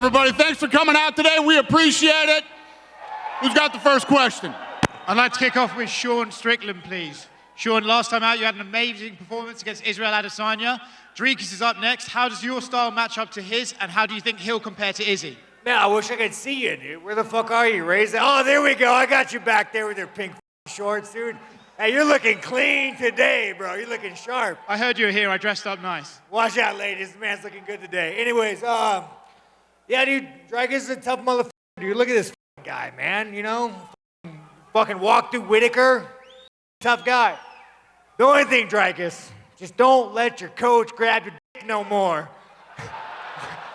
Everybody, thanks for coming out today. We appreciate it. Who's got the first question? I'd like to kick off with Sean Strickland, please. Sean, last time out you had an amazing performance against Israel Adesanya. Dricus is up next. How does your style match up to his, and how do you think he'll compare to Izzy? Man, I wish I could see you, dude. Where the fuck are you, Raise? Oh, there we go. I got you back there with your pink shorts, dude. Hey, you're looking clean today, bro. You're looking sharp. I heard you were here. I dressed up nice. Watch out, ladies. This man's looking good today. Anyways, yeah, dude, Dricus is a tough motherfucker, dude. Look at this guy, man, you know? Fucking walk through Whitaker. Tough guy. The only thing, Dricus, just don't let your coach grab your dick no more.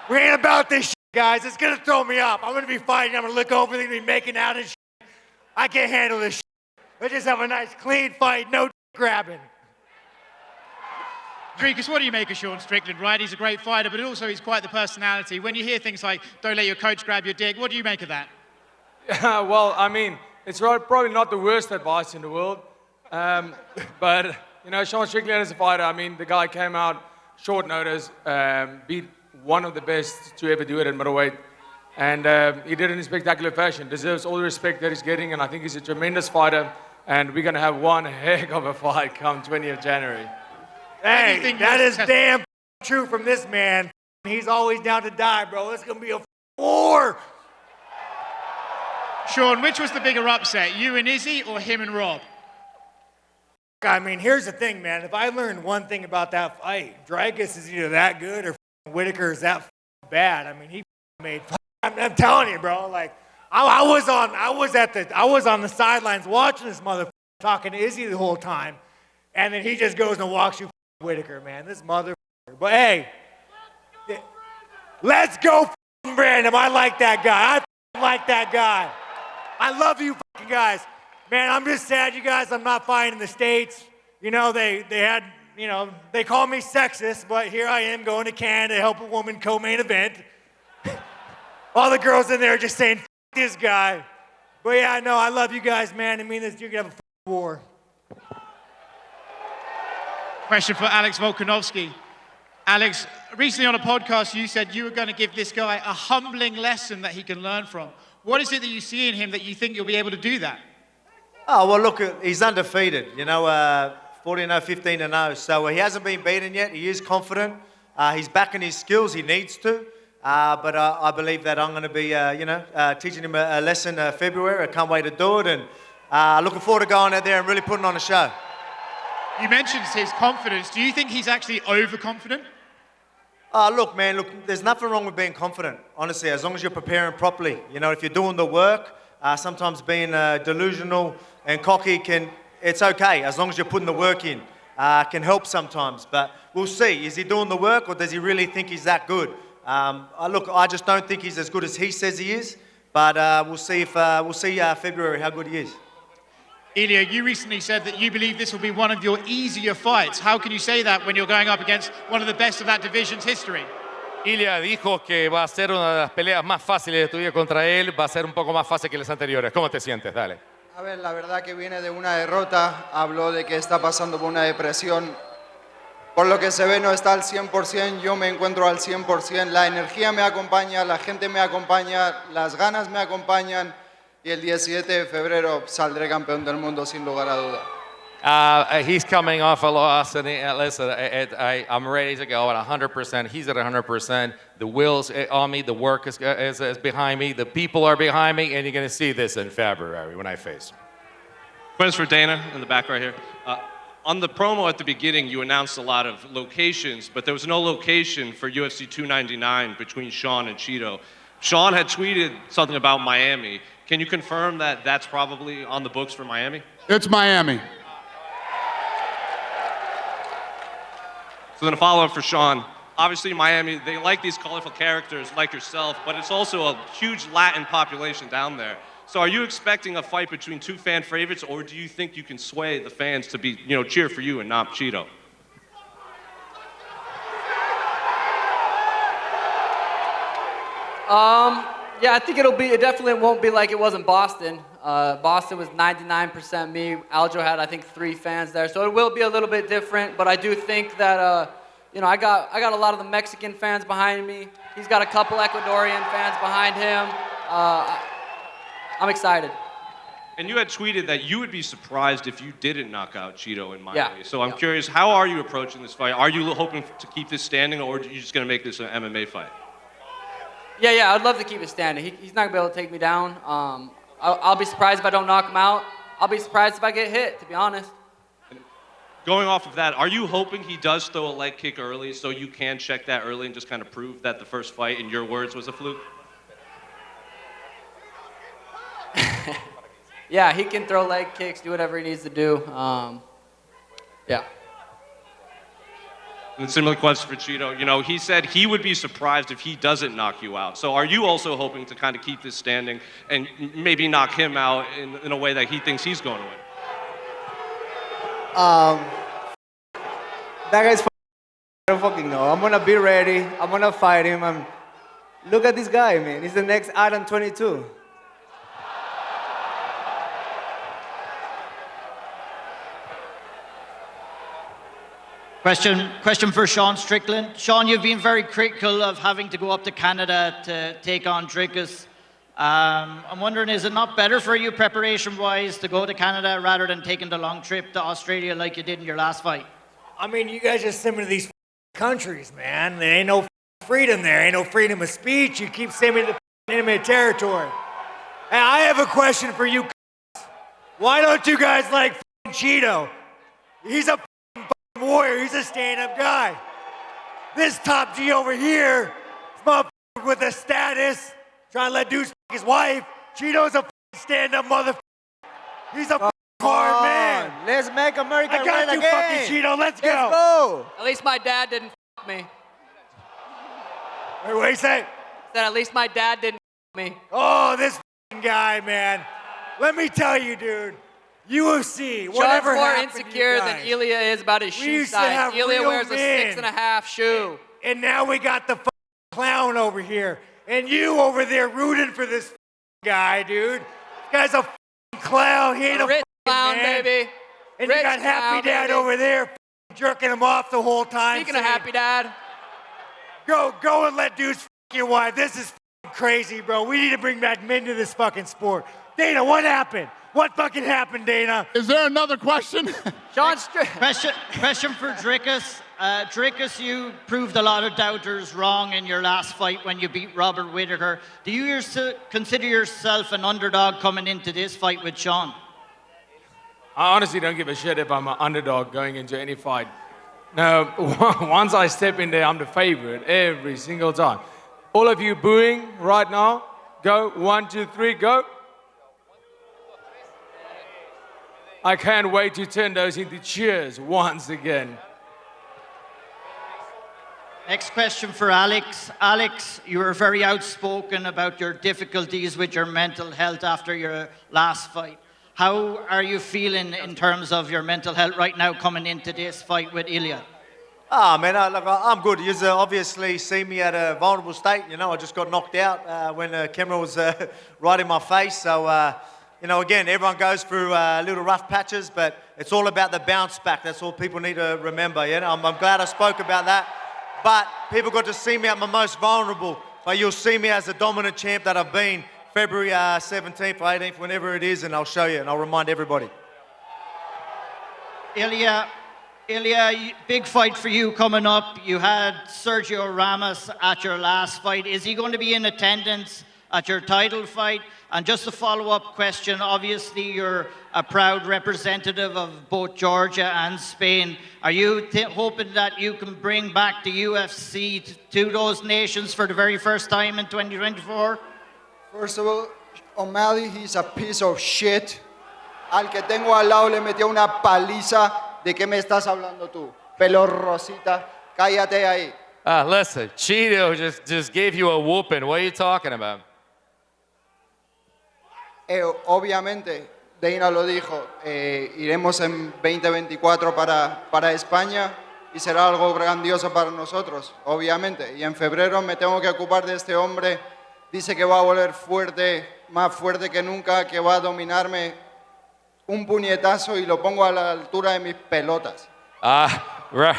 We ain't about this shit, guys. It's gonna throw me off. I'm gonna be fighting. I'm gonna look over, they're gonna be making out and shit. I can't handle this shit. Let's just have a nice, clean fight, no grabbing. Dricus, what do you make of Sean Strickland, right? He's a great fighter, but also he's quite the personality. When you hear things like, don't let your coach grab your dick, what do you make of that? Well, I mean, it's probably not the worst advice in the world. But, you know, Sean Strickland is a fighter. I mean, the guy came out short notice, beat one of the best to ever do it at middleweight. And he did it in spectacular fashion. Deserves all the respect that he's getting, and I think he's a tremendous fighter. And we're going to have one heck of a fight come 20th January. Hey, that is damn true from this man. He's always down to die, bro. It's going to be a war. Sean, which was the bigger upset, you and Izzy or him and Rob? I mean, here's the thing, man. If I learned one thing about that fight, Dricus is either that good or Whitaker is that bad. I mean, he made. I'm telling you, bro. Like, I was on the sidelines watching this motherfucker talking to Izzy the whole time, and then he just goes and walks you Whitaker, man. This motherfucker. But hey, let's go, Brandon. I like that guy. I like that guy. I love you fucking guys. Man, I'm just sad, you guys, I'm not fighting in the States. You know, they had, you know, they call me sexist, but here I am going to Canada to help a woman co-main event. All the girls in there are just saying, F this guy. But yeah, no, I love you guys, man. I mean, you're going to have a war. Question for Alex Volkanovski. Alex, recently on a podcast, you said you were going to give this guy a humbling lesson that he can learn from. What is it that you see in him that you think you'll be able to do that? Oh, well, look, he's undefeated, you know, 14-0, 15-0, so he hasn't been beaten yet. He is confident. He's backing his skills. He needs to. But I believe that I'm going to be, teaching him a lesson February. I can't wait to do it, and looking forward to going out there and really putting on a show. You mentioned his confidence. Do you think he's actually overconfident? Look, man, there's nothing wrong with being confident, honestly, as long as you're preparing properly. You know, if you're doing the work, sometimes being delusional and cocky it's okay, as long as you're putting the work in. Can help sometimes, but we'll see. Is he doing the work, or does he really think he's that good? Look, I just don't think he's as good as he says he is, but we'll see February how good he is. Ilia, you recently said that you believe this will be one of your easier fights. How can you say that when you're going up against one of the best of that division's history? Ilia dijo que va a ser una de las peleas más fáciles de tu vida contra él, va a ser un poco más fácil que las anteriores. ¿Cómo te sientes? Dale. A ver, la verdad que viene de una derrota, habló de que está pasando por una depresión. Por lo que se ve no está al 100%, yo me encuentro al 100%, la energía me acompaña, la gente me acompaña, las ganas me acompañan y el 17 de febrero saldré campeón del mundo sin lugar a duda. He's coming off a loss, and listen, I'm ready to go at 100%. He's at 100%. The will's on me. The work is behind me. The people are behind me, and you're going to see this in February when I face him. Questions for Dana in the back right here. On the promo at the beginning, you announced a lot of locations, but there was no location for UFC 299 between Sean and Chito. Sean had tweeted something about Miami. Can you confirm that that's probably on the books for Miami? It's Miami. So then a follow-up for Sean. Obviously, Miami, they like these colorful characters like yourself, but it's also a huge Latin population down there. So are you expecting a fight between two fan favorites, or do you think you can sway the fans to be, cheer for you and not Chito? Yeah, I think it definitely won't be like it was in Boston. Boston was 99% me. Aljo had, I think, 3 fans there. So it will be a little bit different, but I do think that you know, I got a lot of the Mexican fans behind me. He's got a couple Ecuadorian fans behind him. I'm excited. And you had tweeted that you would be surprised if you didn't knock out Chito in Miami. Yeah. So I'm curious, how are you approaching this fight? Are you hoping to keep this standing, or are you just going to make this an MMA fight? Yeah, I'd love to keep it standing. He's not going to be able to take me down. I'll be surprised if I don't knock him out. I'll be surprised if I get hit, to be honest. Going off of that, are you hoping he does throw a leg kick early so you can check that early and just kind of prove that the first fight, in your words, was a fluke? Yeah, he can throw leg kicks, do whatever he needs to do. Yeah. And a similar question for Chito. You know, he said he would be surprised if he doesn't knock you out. So are you also hoping to kind of keep this standing and maybe knock him out in a way that he thinks he's going to win? That guy's I don't fucking know. I'm gonna be ready. I'm gonna fight him. Look at this guy, man. He's the next Adam 22. Question for Sean Strickland. Sean, you've been very critical of having to go up to Canada to take on Dricus. I'm wondering, is it not better for you preparation-wise to go to Canada rather than taking the long trip to Australia like you did in your last fight? I mean, you guys just send me to these countries, man. There ain't no freedom there. Ain't no freedom of speech. You keep sending me to enemy territory. And I have a question for you. Why don't you guys like Chito? He's a warrior. He's a stand-up guy. This top G over here, this motherfucker with a status, trying to let dudes his wife. Chito's a stand-up motherfucker. He's a hard man. Let's make America I got great you, again. fucking Chito. Let's go. Let's go. At least my dad didn't me. Wait, what do you say? Said at least my dad didn't me. Oh, this guy, man. Let me tell you, dude. UFC, whatever Sean's more happened to you insecure than guys? Ilia is about his We shoe used to size. have Ilia real wears a men. 6.5 shoe. And now we got the clown over here. And you over there rooting for this guy, dude. This guy's a clown. He ain't a Rich clown, man. baby. And Rich you got Happy clown, Dad baby. over there jerking him off the whole time. Speaking of saying, Happy Dad, Go and let dudes your wife. This is crazy, bro. We need to bring back men to this fucking sport. Dana, what happened? What fucking happened, Dana? Is there another question? Sean Question for Dricus. Dricus, you proved a lot of doubters wrong in your last fight when you beat Robert Whittaker. Do you consider yourself an underdog coming into this fight with Sean? I honestly don't give a shit if I'm an underdog going into any fight. No, once I step in there, I'm the favorite every single time. All of you booing right now, go, 1, 2, 3, go. I can't wait to turn those into cheers once again. Next question for Alex. Alex, you were very outspoken about your difficulties with your mental health after your last fight. How are you feeling in terms of your mental health right now coming into this fight with Ilia? Man, look, I'm good. You obviously see me at a vulnerable state. You know, I just got knocked out when the camera was right in my face. So, you know, again, everyone goes through little rough patches, but it's all about the bounce back. That's all people need to remember. You know, I'm glad I spoke about that. But people got to see me at my most vulnerable. But you'll see me as a dominant champ that I've been February 17th or 18th, whenever it is, and I'll show you and I'll remind everybody. Ilia, big fight for you coming up. You had Sergio Ramos at your last fight. Is he going to be in attendance at your title fight? And just a follow-up question, obviously you're a proud representative of both Georgia and Spain. Are you hoping that you can bring back the UFC to those nations for the very first time in 2024? First of all, O'Malley, he's a piece of shit. Al que tengo al lado le metió una paliza. ¿De qué me estás hablando tú? Pelo rosita, cállate ahí. Listen, Chito just gave you a whooping. What are you talking about? Obviamente, Dana lo dijo, iremos en 2024 para España y será algo grandioso para nosotros, obviamente. Y en febrero me tengo que ocupar de este hombre. Dice que va a volver fuerte, más fuerte que nunca, que va a dominarme un puñetazo y lo pongo a la altura de mis pelotas. Right.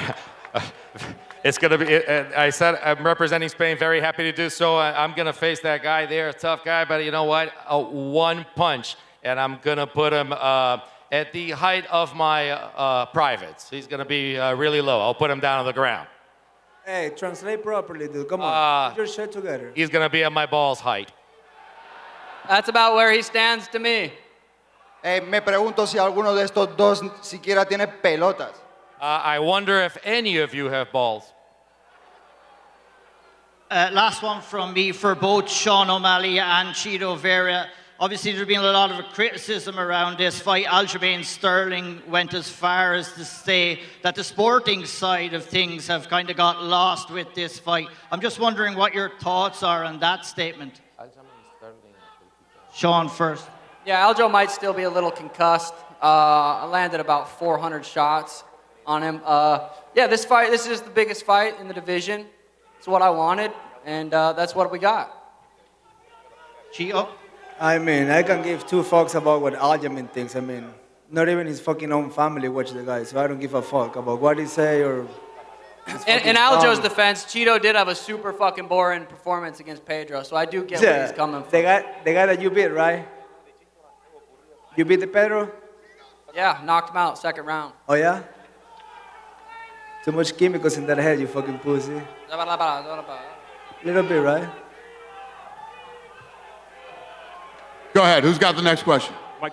It's going to be, I said I'm representing Spain, very happy to do so. I'm going to face that guy there, a tough guy, but you know what? One punch, and I'm going to put him at the height of my privates. He's going to be really low. I'll put him down on the ground. Hey, translate properly, dude. Come on. Put your shit together. He's going to be at my balls height. That's about where he stands to me. Me pregunto si alguno de estos dos siquiera tiene pelotas. I wonder if any of you have balls. Last one from me for both Sean O'Malley and Chito Vera. Obviously, there's been a lot of criticism around this fight. Aljamain Sterling went as far as to say that the sporting side of things have kind of got lost with this fight. I'm just wondering what your thoughts are on that statement. Sean first. Yeah, Aljo might still be a little concussed. I landed about 400 shots on him. Yeah, this is just the biggest fight in the division. It's what I wanted, and that's what we got. Chito? I mean, I can give two fucks about what Aljamain thinks. I mean, not even his fucking own family watch the guy, so I don't give a fuck about what he say or... In Aljo's defense, Chito did have a super fucking boring performance against Pedro, so I do get where he's coming from. The guy that you beat, right? You beat the Pedro? Yeah, knocked him out, second round. Oh, yeah? Too much chemicals in that head, you fucking pussy. Little bit, right? Go ahead. Who's got the next question? My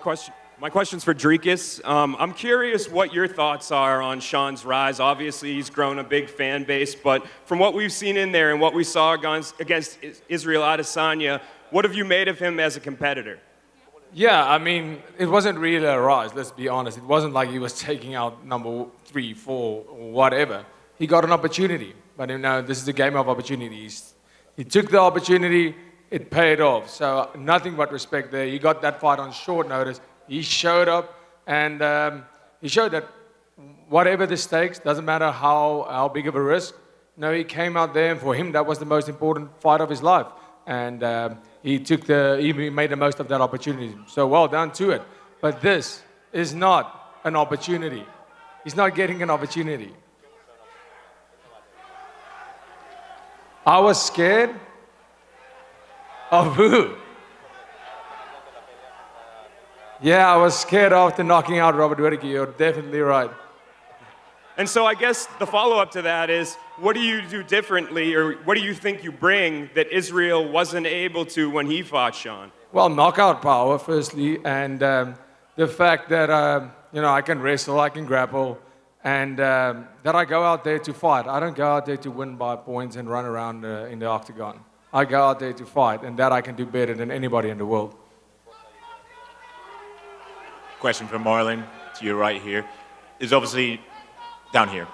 question's for Dricus. I'm curious what your thoughts are on Sean's rise. Obviously, he's grown a big fan base, but from what we've seen in there and what we saw against Israel Adesanya, what have you made of him as a competitor? Yeah, I mean, it wasn't really a rise, let's be honest. It wasn't like he was taking out number 3, 4, or whatever. He got an opportunity, but you know, this is a game of opportunities. He took the opportunity, it paid off. So nothing but respect there. He got that fight on short notice. He showed up, and he showed that whatever the stakes, doesn't matter how big of a risk. No, he came out there, and for him, that was the most important fight of his life. And he made the most of that opportunity. So well done to it. But this is not an opportunity. He's not getting an opportunity. I was scared of who? Yeah, I was scared after knocking out Robert Whittaker. You're definitely right. And so I guess the follow-up to that is, what do you do differently, or what do you think you bring that Israel wasn't able to when he fought Sean? Well, knockout power, firstly, and the fact that I can wrestle, I can grapple, and that I go out there to fight. I don't go out there to win by points and run around in the octagon. I go out there to fight, and that I can do better than anybody in the world. Question from Marlon to your right here. There's obviously, down here,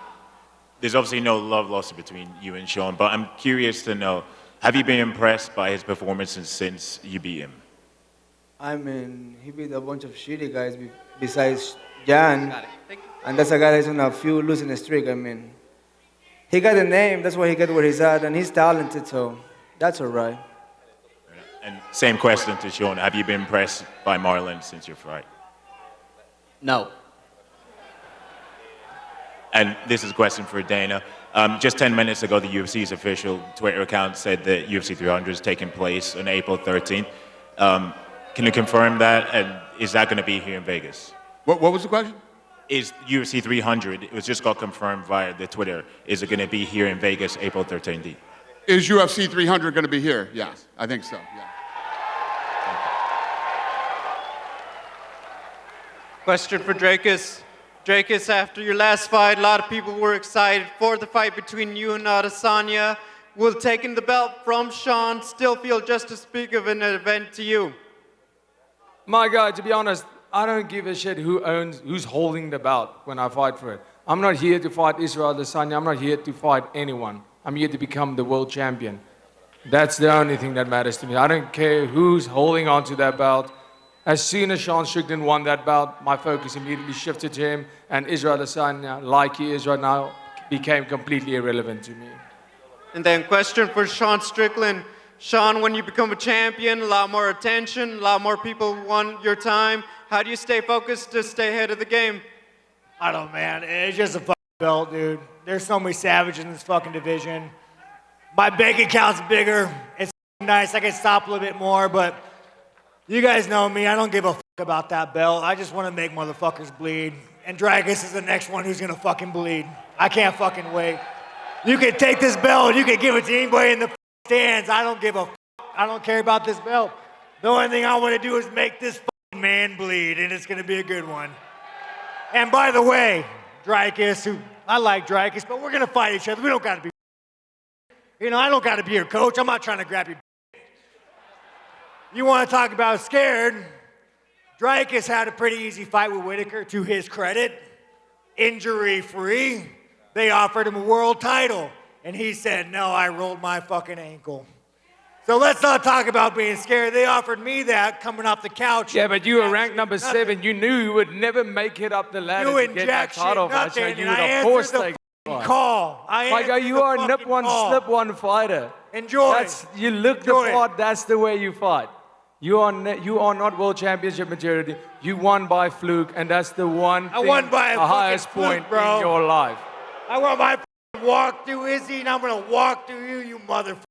there's obviously no love lost between you and Sean, but I'm curious to know, have you been impressed by his performances since you beat him? I mean, he beat a bunch of shitty guys besides Jan, and that's a guy that's on a few losing streak. I mean, he got a name, that's why he got where he's at, and he's talented, so that's all right. And same question to Sean, have you been impressed by Marlon since your fight? No. And this is a question for Dana. Just 10 minutes ago, the UFC's official Twitter account said that UFC 300 is taking place on April 13th. Can you confirm that? And is that going to be here in Vegas? What was the question? Is UFC 300, it was just got confirmed via the Twitter, is it going to be here in Vegas April 13th? Is UFC 300 going to be here? Yeah, I think so, yeah. Question for Dricus. Dricus, after your last fight, a lot of people were excited for the fight between you and Adesanya. Will taking the belt from Sean still feel just as big of an event to you? My guy, to be honest, I don't give a shit who's holding the belt when I fight for it. I'm not here to fight Israel Adesanya. I'm not here to fight anyone. I'm here to become the world champion. That's the only thing that matters to me. I don't care who's holding on to that belt. As soon as Sean Strickland won that belt, my focus immediately shifted to him, and Israel Adesanya, like he is right now, became completely irrelevant to me. And then question for Sean Strickland. Sean, when you become a champion, a lot more attention, a lot more people want your time. How do you stay focused to stay ahead of the game? I don't know, man. It's just a belt, dude. There's so many savages in this fucking division. My bank account's bigger. It's nice. I can stop a little bit more, but you guys know me. I don't give a fuck about that belt. I just want to make motherfuckers bleed. And Dricus is the next one who's gonna fucking bleed. I can't fucking wait. You can take this belt, you can give it to anybody in the stands. I don't give a fuck. I don't care about this belt. The only thing I want to do is make this fucking man bleed, and it's gonna be a good one. And by the way, Dricus, I like Dricus, but we're gonna fight each other. We don't gotta be. You know, I don't gotta be your coach. I'm not trying to grab you. You want to talk about scared? Dricus had a pretty easy fight with Whitaker, to his credit. Injury-free. They offered him a world title, and he said, no, I rolled my fucking ankle. So let's not talk about being scared. They offered me that coming off the couch. Yeah, but you were ranked number 7. You knew you would never make it up the ladder to get that title match. So you would, of course, take the call. You are a nip one, slip one fighter. Enjoy. You look the part. That's the way you fight. You are not world championship material. You won by fluke, and that's the one thing, won by the highest point bro. in your life. I won my walk through Izzy, and I'm gonna walk through you, you motherfucker.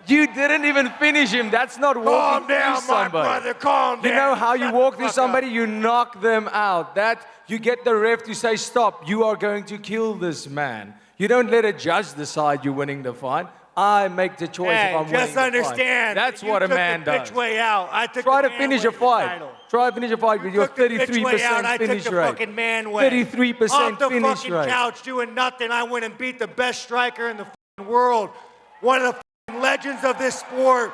You didn't even finish him. That's not walking through somebody. My brother. Calm down. You know how you walk through somebody? You knock them out. That you get the ref to say, stop. You are going to kill this man. You don't let a judge decide you're winning the fight. I make the choice if I'm winning just understand. That's what a man does. Way out. I took Try to finish a fight. Try to finish a fight with your 33% finish rate. 33% off the finish fucking rate. Couch doing nothing. I went and beat the best striker in the fucking world. One of the legends of this sport.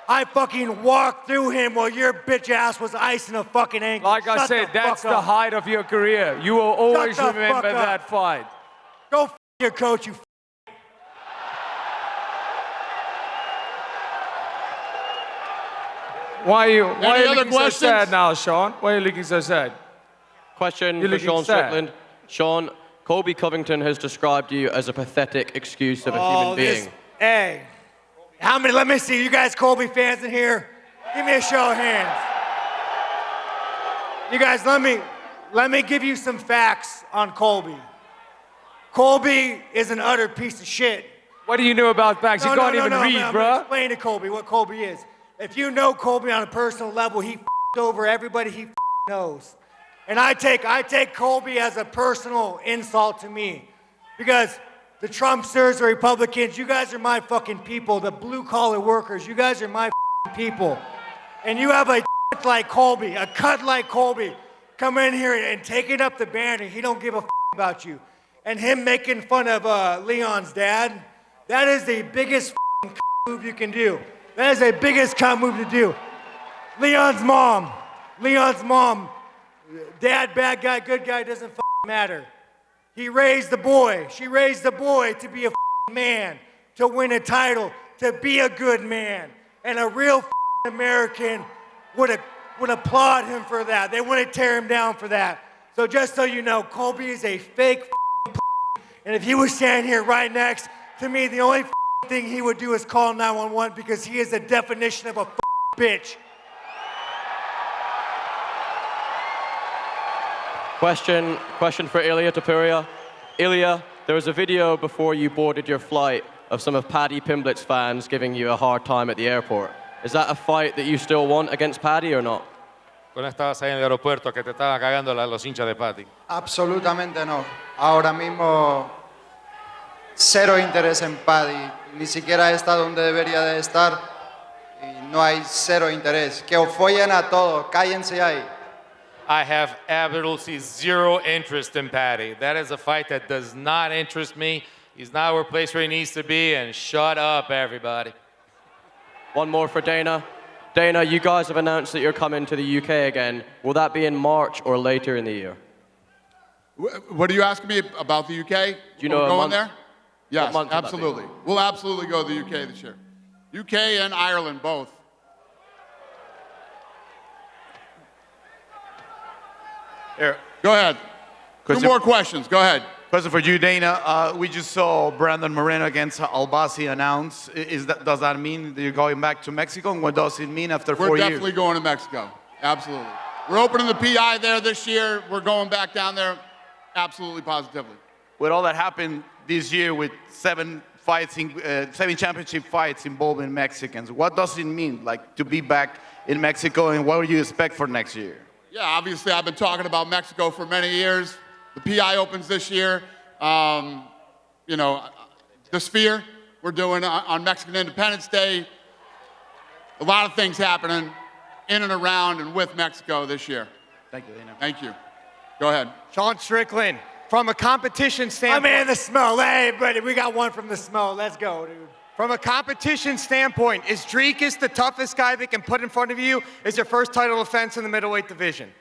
I fucking walked through him while your bitch ass was icing a fucking ankle. Like I said, that's the height of your career. You will always remember that fight. Go f your coach, you f. Why are you looking so sad now, Sean? Why are you looking so sad? Question for Sean Strickland. Sean, Colby Covington has described you as a pathetic excuse of a human being. Hey, how many, let me see, you guys Colby fans in here? Give me a show of hands. You guys, let me give you some facts on Colby. Colby is an utter piece of shit. What do you know about facts? You can't even read, bro. Explain to Colby what Colby is. If you know Colby on a personal level, he f***ed over everybody he knows. And I take Colby as a personal insult to me. Because the Trumpsters, the Republicans, you guys are my fucking people. The blue-collar workers, you guys are my people. And you have a like Colby, a cut like Colby, come in here and taking up the banner. He don't give a about you. And him making fun of Leon's dad, that is the biggest move you can do. That is the biggest cunt move to do. Leon's mom, dad, bad guy, good guy, doesn't matter. He raised the boy, she raised the boy to be a man, to win a title, to be a good man. And a real American would applaud him for that. They wouldn't tear him down for that. So just so you know, Colby is a fake and if he was standing here right next to me, the only thing he would do is call 911 because he is the definition of a bitch. Question for Ilia Topuria. Ilia, there was a video before you boarded your flight of some of Paddy Pimblett's fans giving you a hard time at the airport. Is that a fight that you still want against Paddy or not? Cuando estabas ahí en el aeropuerto que te estaban cagando los hinchas de Paddy. Absolutamente no. Ahora mismo cero interés en Paddy. Ni siquiera está donde debería de estar. Y no hay cero interés. Que os follen a todos. Cállense ahí. I have absolutely zero interest in Paddy. That is a fight that does not interest me. He's not where place where he needs to be, and shut up, everybody. One more for Dana. Dana, you guys have announced that you're coming to the UK again. Will that be in March or later in the year? What are you asking me about the UK? Do you know going there? Yes, month will that be? absolutely. We'll absolutely go to the UK this year. UK and Ireland, both. Here. Go ahead. Two more questions. Go ahead. Question for you, Dana. We just saw Brandon Moreno against Albasi announced. Does that mean that you're going back to Mexico? And what does it mean after 4 years? We're definitely going to Mexico. Absolutely. We're opening the PI there this year. We're going back down there. Absolutely, positively. With all that happened this year with 7 championship fights involving Mexicans, what does it mean, like, to be back in Mexico, and what do you expect for next year? Yeah, obviously, I've been talking about Mexico for many years. The PI opens this year. You know, the Sphere, we're doing on Mexican Independence Day. A lot of things happening in and around and with Mexico this year. Thank you, Dana. Thank you. Go ahead. Sean Strickland, from a competition standpoint. I'm in the smoke. Hey, buddy, we got one from the smoke. Let's go, dude. From a competition standpoint, is Dricus the toughest guy they can put in front of you? Is your first title defense in the middleweight division?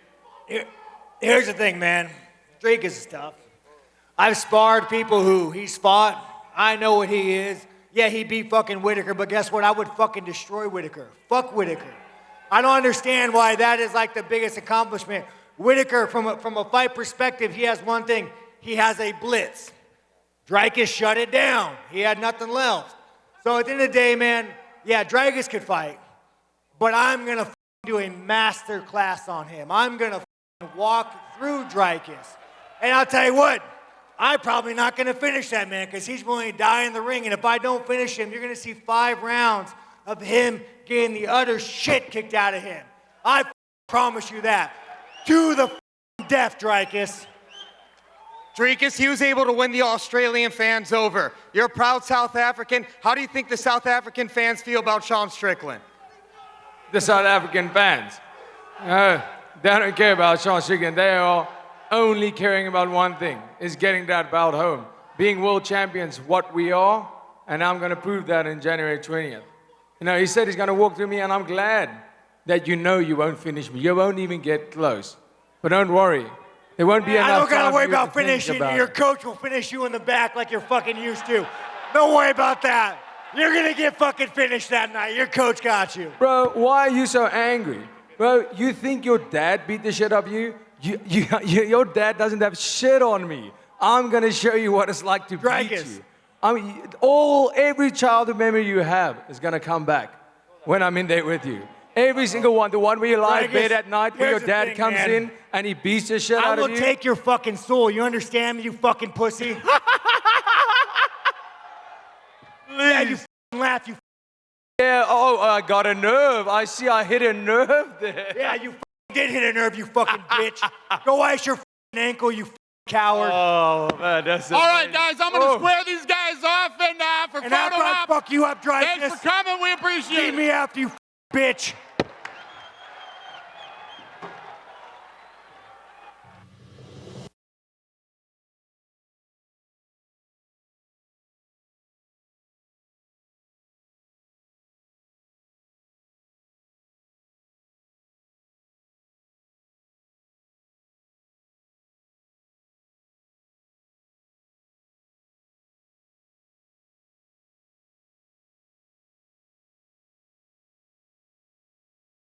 Here's the thing, man. Dricus is tough. I've sparred people who he's fought. I know what he is. Yeah, he beat fucking Whitaker, but guess what? I would fucking destroy Whitaker. Fuck Whitaker. I don't understand why that is like the biggest accomplishment. Whitaker, from a fight perspective, he has one thing. He has a blitz. Dricus shut it down. He had nothing left. So at the end of the day, man, yeah, Dricus could fight, but I'm going to do a master class on him. I'm going to walk through Dricus. And I'll tell you what, I'm probably not going to finish that man because he's willing to die in the ring. And if I don't finish him, you're going to see 5 rounds of him getting the utter shit kicked out of him. I promise you that. To the death, Dricus. Dricus, he was able to win the Australian fans over. You're a proud South African. How do you think the South African fans feel about Sean Strickland? The South African fans, they don't care about Sean Strickland. They are only caring about one thing, is getting that belt home. Being world champions, what we are, and I'm going to prove that in January 20th. You know, he said he's going to walk through me, and I'm glad that you know you won't finish me. You won't even get close. But don't worry. There won't be enough time. I don't got to worry about to finishing. about Your coach will finish you in the back like you're fucking used to. Don't worry about that. You're going to get fucking finished that night. Your coach got you. Bro, why are you so angry? Bro, you think your dad beat the shit out of you? Your dad doesn't have shit on me. I'm going to show you what it's like to beat you. I mean, every childhood memory you have is going to come back when I'm in there with you. Every single one. The one where you lie in bed at night, where your dad comes in and he beats the shit out of you. I will take your fucking soul. You understand me, you fucking pussy? Yeah, you fucking laugh, you. Yeah, I got a nerve. I see I hit a nerve there. Yeah, you did hit a nerve, you fucking bitch. Go ice your ankle, you coward. Oh, man, that's all right, guys, I'm going to square these guys off and for and photo after I op. fuck you up, Dricus. Thanks for coming. We appreciate it. Beat me after, you bitch.